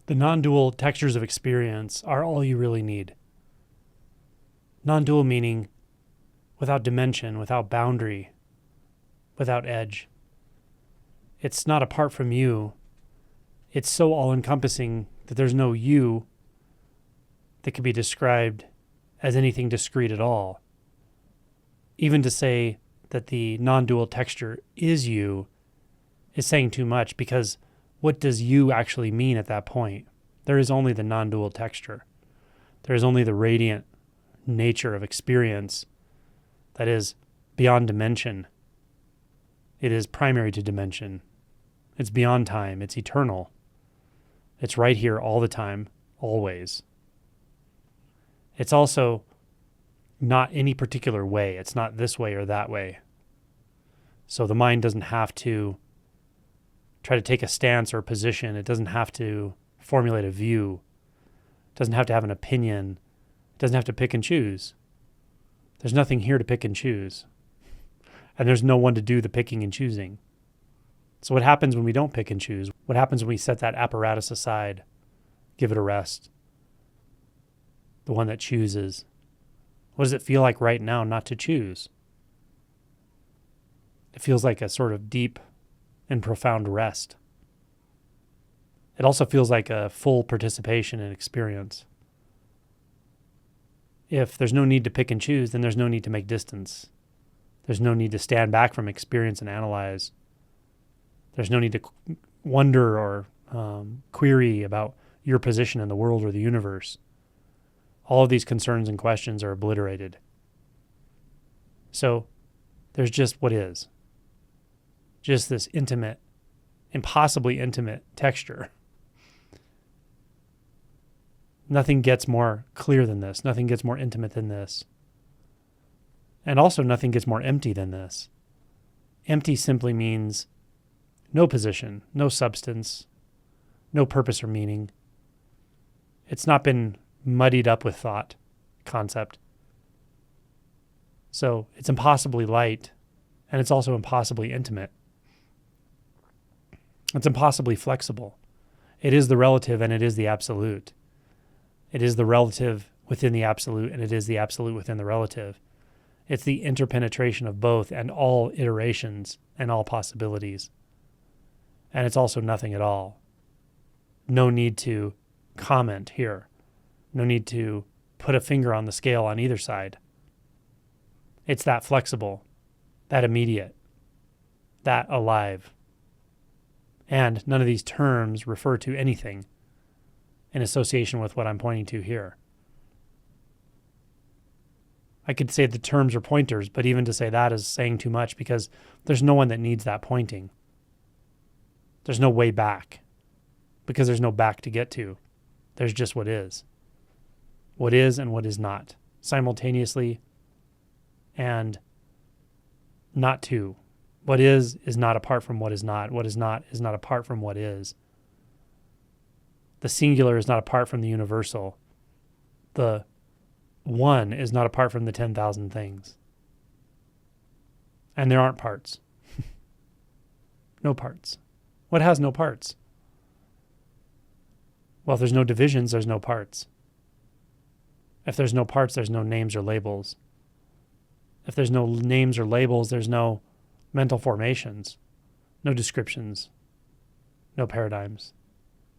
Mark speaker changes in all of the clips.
Speaker 1: The non-dual textures of experience are all you really need. Non-dual meaning without dimension, without boundary, without edge. It's not apart from you. It's so all-encompassing that there's no you that can be described as anything discrete at all. Even to say that the non-dual texture is you is saying too much, because what does you actually mean at that point? There is only the non-dual texture. There is only the radiant nature of experience that is beyond dimension. It is primary to dimension. It's beyond time. It's eternal. It's right here all the time, always. It's also not any particular way. It's not this way or that way. So the mind doesn't have to try to take a stance or a position. It doesn't have to formulate a view. It doesn't have to have an opinion. It doesn't have to pick and choose. There's nothing here to pick and choose. And there's no one to do the picking and choosing. So what happens when we don't pick and choose? What happens when we set that apparatus aside, give it a rest? The one that chooses. What does it feel like right now not to choose? It feels like a sort of deep and profound rest. It also feels like a full participation in experience. If there's no need to pick and choose, then there's no need to make distance. There's no need to stand back from experience and analyze. There's no need to wonder or query about your position in the world or the universe. All of these concerns and questions are obliterated. So there's just what is. Just this intimate, impossibly intimate texture. Nothing gets more clear than this. Nothing gets more intimate than this. And also nothing gets more empty than this. Empty simply means no position, no substance, no purpose or meaning. It's not been muddied up with thought, concept. So it's impossibly light, and it's also impossibly intimate. It's impossibly flexible. It is the relative and it is the absolute. It is the relative within the absolute and it is the absolute within the relative. It's the interpenetration of both and all iterations and all possibilities. And it's also nothing at all. No need to comment here. No need to put a finger on the scale on either side. It's that flexible, that immediate, that alive. And none of these terms refer to anything in association with what I'm pointing to here. I could say the terms are pointers, but even to say that is saying too much, because there's no one that needs that pointing. There's no way back, because there's no back to get to. There's just what is. What is and what is not, simultaneously and not two. What is not apart from what is not. What is not apart from what is. The singular is not apart from the universal. The one is not apart from the 10,000 things. And there aren't parts. No parts. What has no parts? Well, if there's no divisions, there's no parts. If there's no parts, there's no names or labels. If there's no names or labels, there's no mental formations, no descriptions, no paradigms.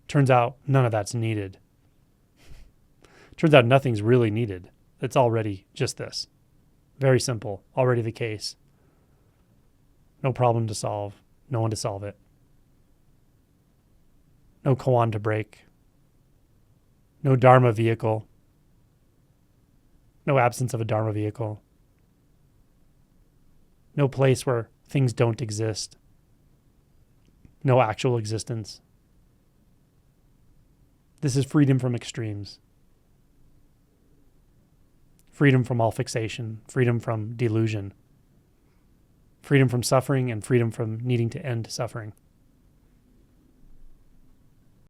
Speaker 1: Turns out none of that's needed. Turns out nothing's really needed. It's already just this. Very simple, already the case. No problem to solve, no one to solve it. No koan to break. No dharma vehicle. No absence of a dharma vehicle. No place where things don't exist. No actual existence. This is freedom from extremes. Freedom from all fixation. Freedom from delusion. Freedom from suffering and freedom from needing to end suffering.